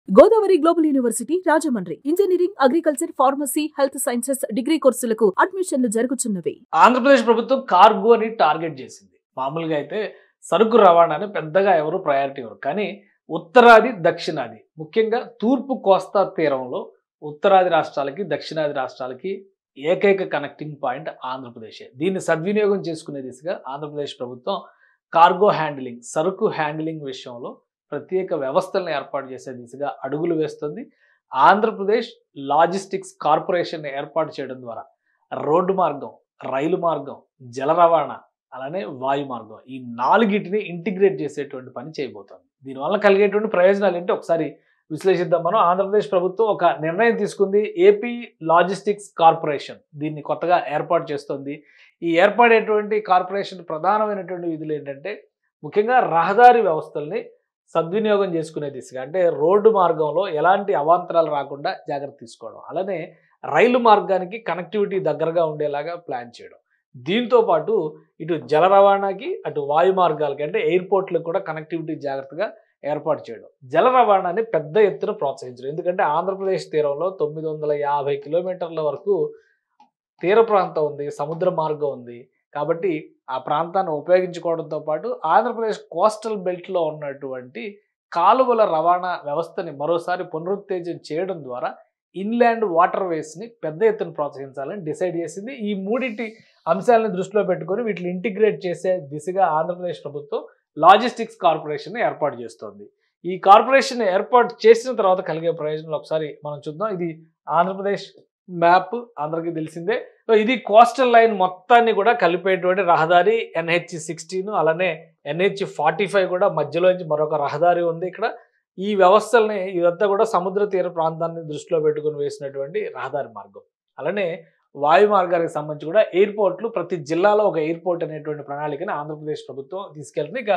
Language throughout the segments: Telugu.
Godavari global university Rajahmundry engineering, agriculture, pharmacy, health sciences degree కోర్సులకు అడ్మిషన్లు జరుగుతున్నవి. ఆంధ్రప్రదేశ్ ప్రభుత్వం కార్గో అని టార్గెట్ చేసింది. మామూలుగా అయితే సరుకు రవాణాని పెద్దగా ఎవరు ప్రయారిటీ ఇవ్వరు. కానీ ఉత్తరాది, దక్షిణాది, ముఖ్యంగా తూర్పు కోస్తా తీరంలో ఉత్తరాది రాష్ట్రాలకి, దక్షిణాది రాష్ట్రాలకి ఏకైక కనెక్టింగ్ పాయింట్ ఆంధ్రప్రదేశే. దీన్ని సద్వినియోగం చేసుకునే దిశగా ఆంధ్రప్రదేశ్ ప్రభుత్వం కార్గో హ్యాండిలింగ్, సరుకు హ్యాండిలింగ్ విషయంలో ప్రత్యేక వ్యవస్థలను ఏర్పాటు చేసే దిశగా అడుగులు వేస్తుంది. ఆంధ్రప్రదేశ్ లాజిస్టిక్స్ కార్పొరేషన్ ఏర్పాటు చేయడం ద్వారా రోడ్డు మార్గం, రైలు మార్గం, జల రవాణా, అలానే వాయు మార్గం, ఈ నాలుగిటిని ఇంటిగ్రేట్ చేసేటువంటి పని చేయబోతోంది. దీనివల్ల కలిగేటువంటి ప్రయోజనాలు ఏంటి ఒకసారి విశ్లేషిద్దాం మనం. ఆంధ్రప్రదేశ్ ప్రభుత్వం ఒక నిర్ణయం తీసుకుంది. ఏపీ లాజిస్టిక్స్ కార్పొరేషన్ దీన్ని కొత్తగా ఏర్పాటు చేస్తుంది. ఈ ఏర్పడేటువంటి కార్పొరేషన్ ప్రధానమైనటువంటి విధులు ఏంటంటే ముఖ్యంగా రహదారి వ్యవస్థల్ని సద్వినియోగం చేసుకునే దిశగా, అంటే రోడ్డు మార్గంలో ఎలాంటి అవాంతరాలు రాకుండా జాగ్రత్త తీసుకోవడం, అలానే రైలు మార్గానికి కనెక్టివిటీ దగ్గరగా ఉండేలాగా ప్లాన్ చేయడం, దీంతో పాటు ఇటు జల రవాణాకి అటు వాయు మార్గాలకి అంటే ఎయిర్పోర్ట్లకు కూడా కనెక్టివిటీ జాగ్రత్తగా ఏర్పాటు చేయడం, జల రవాణాని పెద్ద ఎత్తున ప్రోత్సహించడం. ఎందుకంటే ఆంధ్రప్రదేశ్ తీరంలో 950 కిలోమీటర్ల వరకు తీర ప్రాంతం ఉంది, సముద్ర మార్గం ఉంది. కాబట్టి ఆ ప్రాంతాన్ని ఉపయోగించుకోవడంతో పాటు ఆంధ్రప్రదేశ్ కోస్టల్ బెల్ట్లో ఉన్నటువంటి కాలువల రవాణా వ్యవస్థని మరోసారి పునరుత్తేజం చేయడం ద్వారా ఇన్లాండ్ వాటర్ వేస్ని పెద్ద ఎత్తున ప్రోత్సహించాలని డిసైడ్ చేసింది. ఈ మూడింటి అంశాలను దృష్టిలో పెట్టుకొని వీటిని ఇంటిగ్రేట్ చేసే దిశగా ఆంధ్రప్రదేశ్ ప్రభుత్వం లాజిస్టిక్స్ కార్పొరేషన్ ఏర్పాటు చేస్తోంది. ఈ కార్పొరేషన్ ఏర్పాటు చేసిన తర్వాత కలిగే ప్రయోజనాలు ఒకసారి మనం చూద్దాం. ఇది ఆంధ్రప్రదేశ్ మ్యాప్ అందరికీ తెలిసిందే. సో ఇది కోస్టల్ లైన్ మొత్తాన్ని కూడా కలిపేటువంటి రహదారి NH-16, అలానే NH-45 కూడా మధ్యలోంచి మరొక రహదారి ఉంది ఇక్కడ. ఈ వ్యవస్థల్ని ఇదంతా కూడా సముద్ర తీర ప్రాంతాన్ని దృష్టిలో పెట్టుకుని వేసినటువంటి రహదారి మార్గం. అలానే వాయు మార్గానికి సంబంధించి కూడా ఎయిర్పోర్ట్లు, ప్రతి జిల్లాలో ఒక ఎయిర్పోర్ట్ అనేటువంటి ప్రణాళికని ఆంధ్రప్రదేశ్ ప్రభుత్వం తీసుకెళ్తుంది. ఇక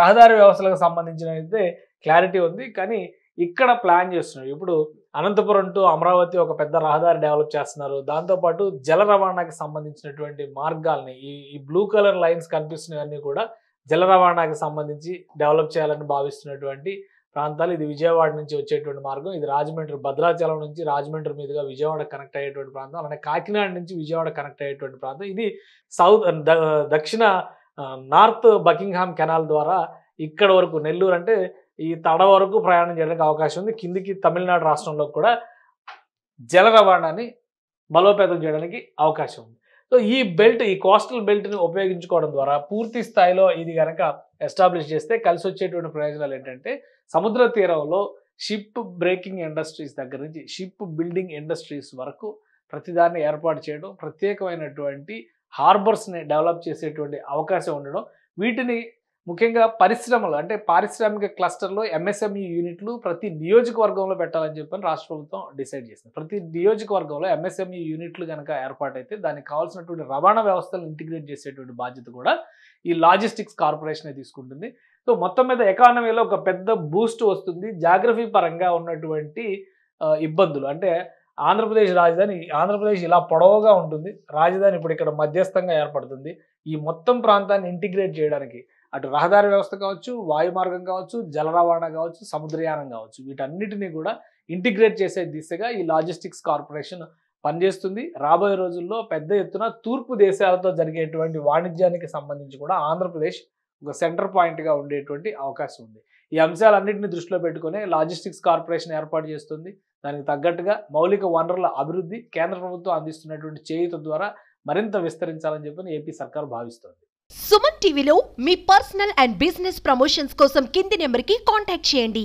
రహదారి వ్యవస్థలకు సంబంధించిన అయితే క్లారిటీ ఉంది, కానీ ఇక్కడ ప్లాన్ చేస్తున్నారు. ఇప్పుడు అనంతపురం టు అమరావతి ఒక పెద్ద రహదారి డెవలప్ చేస్తున్నారు. దాంతోపాటు జల రవాణాకి సంబంధించినటువంటి మార్గాల్ని, ఈ బ్లూ కలర్ లైన్స్ కనిపిస్తున్నవన్నీ కూడా జల రవాణాకి సంబంధించి డెవలప్ చేయాలని భావిస్తున్నటువంటి ప్రాంతాలు. ఇది విజయవాడ నుంచి వచ్చేటువంటి మార్గం, ఇది రాజమండ్రి, భద్రాచలం నుంచి రాజమండ్రి మీదుగా విజయవాడ కనెక్ట్ అయ్యేటువంటి ప్రాంతం, అలానే కాకినాడ నుంచి విజయవాడ కనెక్ట్ అయ్యేటువంటి ప్రాంతం. ఇది దక్షిణ నార్త్ బకింగ్హామ్ కెనాల్ ద్వారా ఇక్కడ వరకు నెల్లూరు అంటే ఈ తడ వరకు ప్రయాణం చేయడానికి అవకాశం ఉంది. కిందికి తమిళనాడు రాష్ట్రంలో కూడా జల రవాణాని బలోపేతం చేయడానికి అవకాశం ఉంది. సో ఈ బెల్ట్, ఈ కోస్టల్ బెల్ట్ని ఉపయోగించుకోవడం ద్వారా పూర్తి స్థాయిలో ఇది కనుక ఎస్టాబ్లిష్ చేస్తే కలిసి వచ్చేటువంటి ప్రయోజనాలు ఏంటంటే సముద్ర తీరంలో షిప్ బ్రేకింగ్ ఇండస్ట్రీస్ దగ్గర నుంచి షిప్ బిల్డింగ్ ఇండస్ట్రీస్ వరకు ప్రతిదాన్ని ఏర్పాటు చేయడం, ప్రత్యేకమైనటువంటి హార్బర్స్ని డెవలప్ చేసేటువంటి అవకాశం ఉండడం, వీటిని ముఖ్యంగా పరిశ్రమలు అంటే పారిశ్రామిక క్లస్టర్లో MSME యూనిట్లు ప్రతి నియోజకవర్గంలో పెట్టాలని చెప్పని రాష్ట్ర ప్రభుత్వం డిసైడ్ చేసింది. ప్రతి నియోజకవర్గంలో MSME యూనిట్లు కనుక ఏర్పాటైతే దానికి కావాల్సినటువంటి రవాణా వ్యవస్థలను ఇంటిగ్రేట్ చేసేటువంటి బాధ్యత కూడా ఈ లాజిస్టిక్స్ కార్పొరేషనే తీసుకుంటుంది. సో మొత్తం మీద ఎకానమీలో ఒక పెద్ద బూస్ట్ వస్తుంది. జాగ్రఫీ పరంగా ఉన్నటువంటి ఇబ్బందులు, అంటే ఆంధ్రప్రదేశ్ రాజధాని, ఆంధ్రప్రదేశ్ ఇలా పొడవుగా ఉంటుంది, రాజధాని ఇప్పుడు ఇక్కడ మధ్యస్థంగా ఏర్పడుతుంది. ఈ మొత్తం ప్రాంతాన్ని ఇంటిగ్రేట్ చేయడానికి అటు రహదారి వ్యవస్థ కావచ్చు, వాయు మార్గం కావచ్చు, జల రవాణా కావచ్చు, సముద్రయానం కావచ్చు, వీటన్నిటినీ కూడా ఇంటిగ్రేట్ చేసే దిశగా ఈ లాజిస్టిక్స్ కార్పొరేషన్ పనిచేస్తుంది. రాబోయే రోజుల్లో పెద్ద ఎత్తున తూర్పు దేశాలతో జరిగేటువంటి వాణిజ్యానికి సంబంధించి కూడా ఆంధ్రప్రదేశ్ ఒక సెంటర్ పాయింట్గా ఉండేటువంటి అవకాశం ఉంది. ఈ అంశాలన్నింటినీ దృష్టిలో పెట్టుకుని లాజిస్టిక్స్ కార్పొరేషన్ ఏర్పాటు చేస్తుంది. దానికి తగ్గట్టుగా మౌలిక వనరుల అభివృద్ధి కేంద్ర ప్రభుత్వం అందిస్తున్నటువంటి చేయూత ద్వారా మరింత విస్తరించాలని చెప్పి ఏపీ సర్కార్ భావిస్తోంది. సుమన్ టీవీలో మీ పర్సనల్ అండ్ బిజినెస్ ప్రమోషన్స్ కోసం కింది నెంబర్కి కాంటాక్ట్ చేయండి.